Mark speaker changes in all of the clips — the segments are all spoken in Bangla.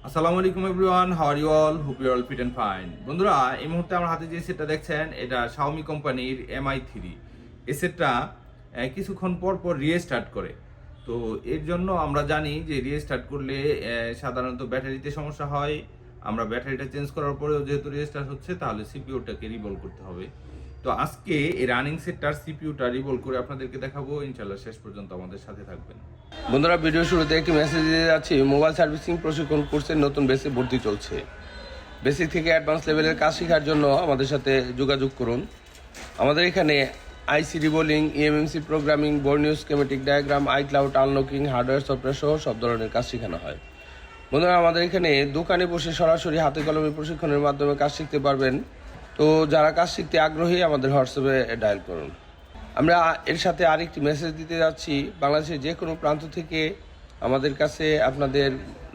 Speaker 1: আসসালামু আলাইকুম everyone, how are you all? Hope you all fit and fine. বন্ধুরা, এই মুহূর্তে আমার হাতে যে সেটটা দেখছেন, এটা Xiaomi কোম্পানির MI3। এই সেটটা কিছুক্ষণ পর পর রিস্টার্ট করে। তো এর জন্য আমরা জানি যে রিস্টার্ট করলে সাধারণত ব্যাটারিতে সমস্যা হয়। আমরা ব্যাটারিটা চেঞ্জ করার পরেও যেহেতু রিস্টার্ট হচ্ছে, তাহলে সিপিইউটাকে রিবল করতে হবে। তো আজকে এই রানিং সেটটার সিপিইউটা রিবল করে আপনাদেরকে দেখাবো। ইনশাআল্লাহ শেষ পর্যন্ত আমাদের সাথে থাকবেন।
Speaker 2: বন্ধুরা, ভিডিও শুরুতে একটি মেসেজ দিয়ে যাচ্ছি। মোবাইল সার্ভিসিং প্রশিক্ষণ কোর্সের নতুন বেসে ভর্তি চলছে। বেসিক থেকে অ্যাডভান্স লেভেলের কাজ শেখার জন্য আমাদের সাথে যোগাযোগ করুন। আমাদের এখানে IC reballing, eMMC programming, Borneo schematic diagram, iCloud unlocking, hardware software সহ সব ধরনের কাজ শেখানো হয়। বন্ধুরা, আমাদের এখানে দোকানে বসে সরাসরি হাতে কলমে প্রশিক্ষণের মাধ্যমে কাজ শিখতে পারবেন। তো যারা কাজ শিখতে আগ্রহী আমাদের হোয়াটসঅ্যাপে ডায়াল করুন। আমরা এর সাথে আরেকটি মেসেজ দিতে যাচ্ছি। বাংলাদেশের যে কোনো প্রান্ত থেকে আমাদের কাছে আপনাদের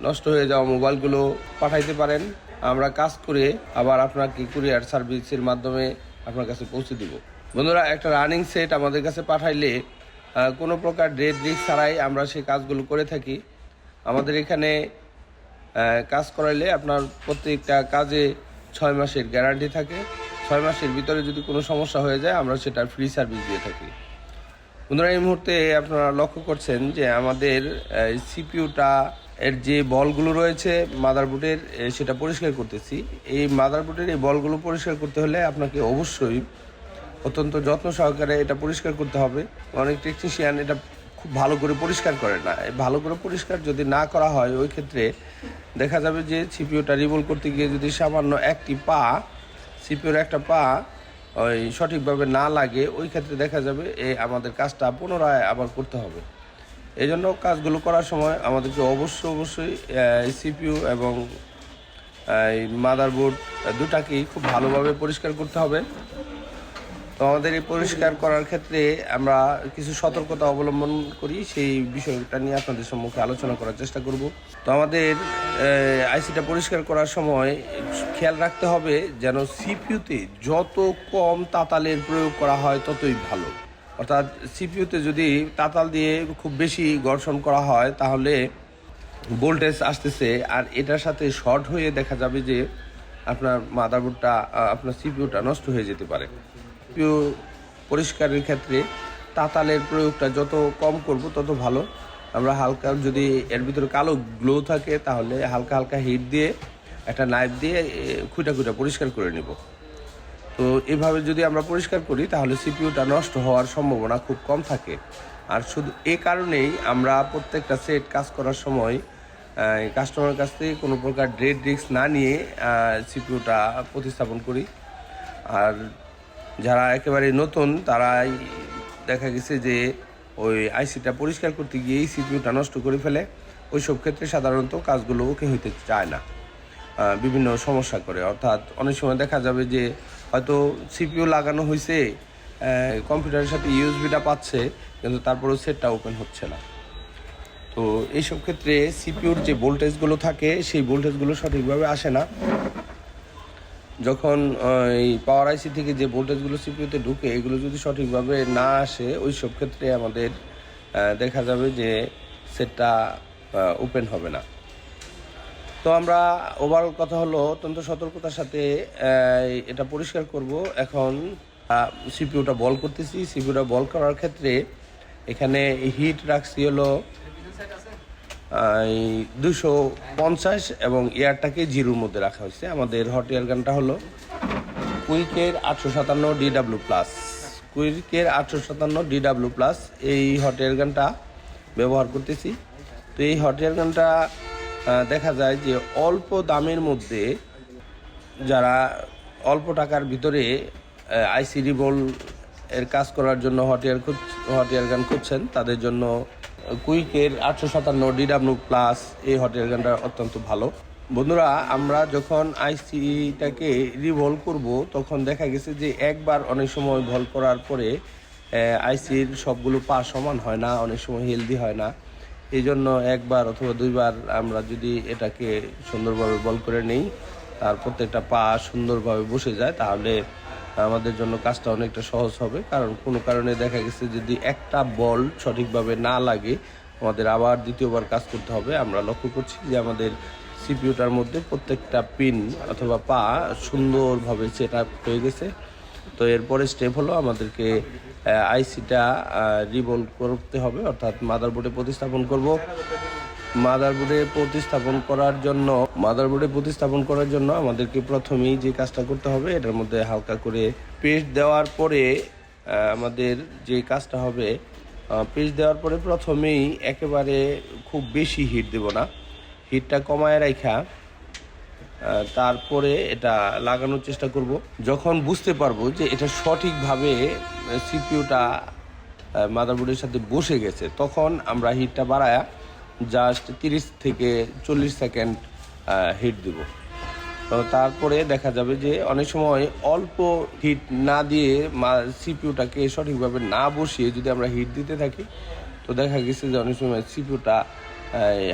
Speaker 2: নষ্ট হয়ে যাওয়া মোবাইলগুলো পাঠাইতে পারেন। আমরা কাজ করে আবার আপনাকে কুরিয়ার সার্ভিসের মাধ্যমে আপনার কাছে পৌঁছে দিব। বন্ধুরা, একটা রানিং সেট আমাদের কাছে পাঠাইলে কোনো প্রকার ডেট রিস্ক ছাড়াই আমরা সেই কাজগুলো করে থাকি। আমাদের এখানে কাজ করাইলে আপনার প্রত্যেকটা কাজে 6 মাসের গ্যারান্টি থাকে। 6 মাসের ভিতরে যদি কোনো সমস্যা হয়ে যায় আমরা সেটা ফ্রি সার্ভিস দিয়ে থাকি। বন্ধুরা, এই মুহূর্তে আপনারা লক্ষ্য করছেন যে আমাদের সিপিইউটা এর যে বলগুলো রয়েছে মাদারবোর্ডের, সেটা পরিষ্কার করতেছি। এই মাদারবোর্ডের এই বলগুলো পরিষ্কার করতে হলে আপনাকে অবশ্যই অত্যন্ত যত্ন সহকারে এটা পরিষ্কার করতে হবে। অনেক টেকনিশিয়ান এটা খুব ভালো করে পরিষ্কার করে না। ভালো করে পরিষ্কার যদি না করা হয়, ওই ক্ষেত্রে দেখা যাবে যে সিপিইউটা রিবল করতে গিয়ে যদি সামান্য একটি পা, সিপিইউর একটা পা ওই সঠিকভাবে না লাগে, ওই ক্ষেত্রে দেখা যাবে আমাদের কাজটা পুনরায় আবার করতে হবে। এই জন্য কাজগুলো করার সময় আমাদেরকে অবশ্যই সিপিইউ এবং মাদারবোর্ড দুটাকেই খুব ভালোভাবে পরিষ্কার করতে হবে। তো আমাদের এই পরিষ্কার করার ক্ষেত্রে আমরা কিছু সতর্কতা অবলম্বন করি, সেই বিষয়টা নিয়ে আপনাদের সম্মুখে আলোচনা করার চেষ্টা করব। তো আমাদের আইসিটা পরিষ্কার করার সময় খেয়াল রাখতে হবে যেন সিপিইউতে যত কম তাতালের প্রয়োগ করা হয় ততই ভালো। অর্থাৎ সিপিইউতে যদি তাতাল দিয়ে খুব বেশি ঘর্ষণ করা হয় তাহলে ভোল্টেজ আসতেছে, আর এটার সাথে শর্ট হয়ে দেখা যাবে যে আপনার মাদারবোর্ডটা, আপনার সিপিইউটা নষ্ট হয়ে যেতে পারে। সিপিইউ পরিষ্কারের ক্ষেত্রে তাতালের প্রয়োগটা যত কম করব তত ভালো। আমরা হালকা, যদি এর ভিতরে কালো গ্লো থাকে তাহলে হালকা হালকা হিট দিয়ে একটা নাইফ দিয়ে খুঁটা পরিষ্কার করে নেব। তো এভাবে যদি আমরা পরিষ্কার করি তাহলে সিপিইউটা নষ্ট হওয়ার সম্ভাবনা খুব কম থাকে। আর শুধু এই কারণেই আমরা প্রত্যেকটা সেট কাজ করার সময় কাস্টমারের কাছ থেকে কোনো প্রকার ডেড রিস্ক না নিয়ে সিপিইউটা প্রতিস্থাপন করি। আর যারা একেবারে নতুন তারাই দেখা গেছে যে ওই আইসিটা পরিষ্কার করতে গিয়েই সিপিইউটা নষ্ট করে ফেলে। ওই সব ক্ষেত্রে সাধারণত কাজগুলো ওকে হইতে চায় না, বিভিন্ন সমস্যা করে। অর্থাৎ অনেক সময় দেখা যাবে যে হয়তো সিপিইউ লাগানো হয়েছে, কম্পিউটারের সাথে ইউএসবিটা পাচ্ছে, কিন্তু তারপরেও সেটটা ওপেন হচ্ছে না। তো এইসব ক্ষেত্রে সিপিইউর যে ভোল্টেজগুলো থাকে সেই ভোল্টেজগুলো সঠিকভাবে আসে না। যখন এই পাওয়ার আইসি থেকে যে ভোল্টেজগুলো সিপিইউতে ঢুকে এগুলো যদি সঠিকভাবে না আসে, ওই সব ক্ষেত্রে আমাদের দেখা যাবে যে সেটটা ওপেন হবে না। তো আমরা ওভারঅল কথা হলো অত্যন্ত সতর্কতার সাথে এটা পরিষ্কার করব। এখন সিপিইউটা বল করতেছি। সিপিইউটা বল করার ক্ষেত্রে এখানে হিট রাখছি হলো 250 এবং এয়ারটাকে জিরোর মধ্যে রাখা হয়েছে। আমাদের হট এয়ার গানটা হলো কুইকের 857 DW+। কুইকের 857 DW+, এই হট এয়ার গানটা ব্যবহার করতেছি। তো এই হট এয়ার গানটা দেখা যায় যে অল্প দামের মধ্যে যারা অল্প টাকার ভিতরে আইসি রিবল এর কাজ করার জন্য হট এয়ার গান খুঁজছেন, তাদের জন্য কুইকের 857 DW+ এই হট এয়ার গানটা অত্যন্ত ভালো। বন্ধুরা, আমরা যখন আইসিটাকে রিভল করব তখন দেখা গেছে যে একবার অনেক সময় ভল করার পরে আইসির সবগুলো পা সমান হয় না, অনেক সময় হেলদি হয় না। এই জন্য একবার অথবা দুইবার আমরা যদি এটাকে সুন্দরভাবে বল করে নেই, তার প্রত্যেকটা পা সুন্দরভাবে বসে যায়, তাহলে আমাদের জন্য কাজটা অনেকটা সহজ হবে। কারণ কোনো কারণে দেখা গেছে যদি একটা বল সঠিকভাবে না লাগে, আমাদের আবার দ্বিতীয়বার কাজ করতে হবে। আমরা লক্ষ্য করছি যে আমাদের সিপিইউটার মধ্যে প্রত্যেকটা পিন অথবা পা সুন্দরভাবে সেট আপ হয়ে গেছে। তো এরপরে স্টেপ হলো আমাদেরকে আইসিটা রিবল করতে হবে, অর্থাৎ মাদারবোর্ডে প্রতিস্থাপন করব। মাদারবোর্ডে প্রতিস্থাপন করার জন্য আমাদেরকে প্রথমেই যে কাজটা করতে হবে, এটার মধ্যে হালকা করে পেস্ট দেওয়ার পরে আমাদের যে কাজটা হবে, পেস্ট দেওয়ার পরে প্রথমেই একেবারে খুব বেশি হিট দেব না, হিটটা কমায় রাখা তারপরে এটা লাগানোর চেষ্টা করব। যখন বুঝতে পারবো যে এটা সঠিকভাবে সিপিইউটা মাদারবোর্ডের সাথে বসে গেছে, তখন আমরা হিটটা বাড়ায়া জাস্ট 30 থেকে 40 সেকেন্ড হিট দেব। তো তারপরে দেখা যাবে যে অনেক সময় অল্প হিট না দিয়ে সিপিইউটাকে সঠিকভাবে না বসিয়ে যদি আমরা হিট দিতে থাকি, তো দেখা গেছে যে অনেক সময় সিপিইউটা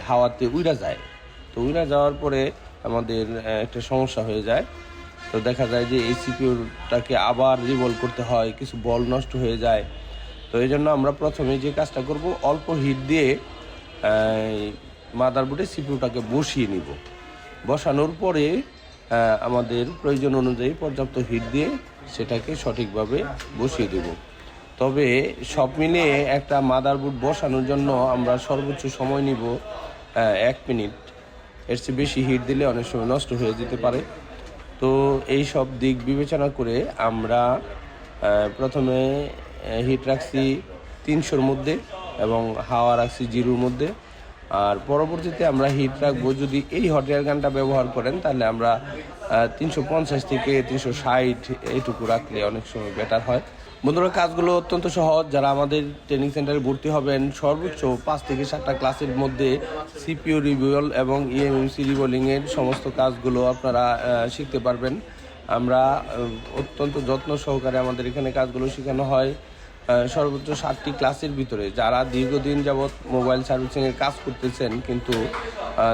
Speaker 2: হাওয়াতে উড়া যায়। তো উড়া যাওয়ার পরে আমাদের একটা সমস্যা হয়ে যায়। তো দেখা যায় যে এই সিপিইউটাকে আবার রিভলভ করতে হয়, কিছু বল নষ্ট হয়ে যায়। তো এই জন্য আমরা প্রথমে যে কাজটা করব, অল্প হিট দিয়ে মাদারবোর্ডে সিপিইউটাকে বসিয়ে নিব। বসানোর পরে আমাদের প্রয়োজন অনুযায়ী পর্যাপ্ত হিট দিয়ে সেটাকে সঠিকভাবে বসিয়ে দেব। তবে সব মিলিয়ে একটা মাদারবোর্ড বসানোর জন্য আমরা সর্বোচ্চ সময় নিব 1 মিনিট। এর চেয়ে বেশি হিট দিলে অনেক সময় নষ্ট হয়ে যেতে পারে। তো এই সব দিক বিবেচনা করে আমরা প্রথমে হিট রাখছি 300-র মধ্যে এবং হাওয়া রাখছি 0-র মধ্যে। আর পরবর্তীতে আমরা হিট রাখবো, যদি এই হট এয়ার গানটা ব্যবহার করেন তাহলে আমরা 350 থেকে 360 এইটুকু রাখলে অনেক সময় বেটার হয়। বন্ধুরা, কাজগুলো অত্যন্ত সহজ। যারা আমাদের ট্রেনিং সেন্টারে ভর্তি হবেন, সর্বোচ্চ 5 থেকে 7টা ক্লাসের মধ্যে সিপিইউ রিবল এবং ইএমএমসি রিবলিংয়ের সমস্ত কাজগুলো আপনারা শিখতে পারবেন। আমরা অত্যন্ত যত্ন সহকারে আমাদের এখানে কাজগুলো শেখানো হয়। সর্বোচ্চ 7টি ক্লাসের ভিতরে যারা দীর্ঘদিন যাবৎ মোবাইল সার্ভিসিংয়ের কাজ করতেছেন, কিন্তু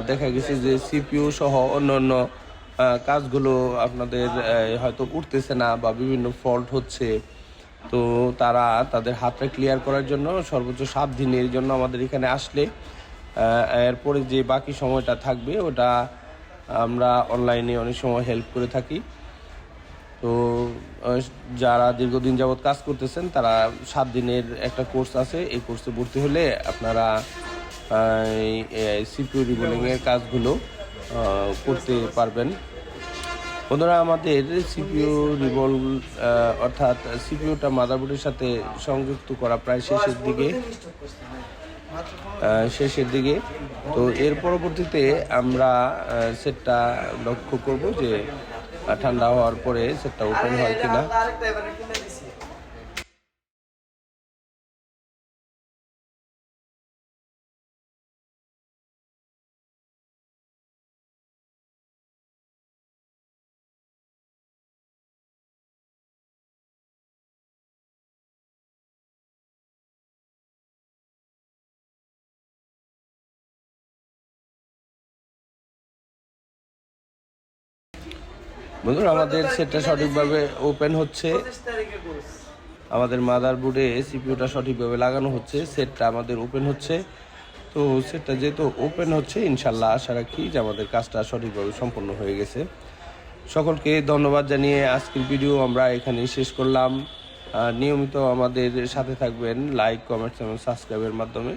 Speaker 2: দেখা গেছে যে সিপিইউ সহ অন্য কাজগুলো আপনাদের হয়তো উঠতেছে না বা বিভিন্ন ফল্ট হচ্ছে, তো তারা তাদের হাতটা ক্লিয়ার করার জন্য সর্বোচ্চ 7 দিনের জন্য আমাদের এখানে আসলে এরপরে যে বাকি সময়টা থাকবে ওটা আমরা অনলাইনে অনেক সময় হেল্প করে থাকি। তো যারা দীর্ঘদিন যাবৎ কাজ করতেছেন তারা 7 দিনের একটা কোর্স আছে, এই কোর্সে ভর্তি হলে আপনারা সিপিইউ রিবলিংয়ের কাজগুলো করতে পারবেন। বন্ধুরা, আমাদের সিপিইউ রিবল অর্থাৎ সিপিইউটা মাদারবোর্ডের সাথে সংযুক্ত করা প্রায় শেষের দিকে। তো এর পরবর্তীতে আমরা সেটটা লক্ষ্য করব যে ঠান্ডা হওয়ার পরে সেটটা ওপেন হয় কিনা। বন্ধুরা, আমাদের সেটটা সঠিকভাবে ওপেন হচ্ছে, আমাদের মাদারবোর্ডে সিপিইউটা সঠিকভাবে লাগানো হচ্ছে, সেটটা আমাদের ওপেন হচ্ছে। তো সেটটা যেহেতু ওপেন হচ্ছে, ইনশাল্লাহ আশা রাখি যে আমাদের কাজটা সঠিকভাবে সম্পন্ন হয়ে গেছে। সকলকে ধন্যবাদ জানিয়ে আজকের ভিডিও আমরা এখানেই শেষ করলাম। নিয়মিত আমাদের সাথে থাকবেন লাইক, কমেন্টস এবং সাবস্ক্রাইবের মাধ্যমে।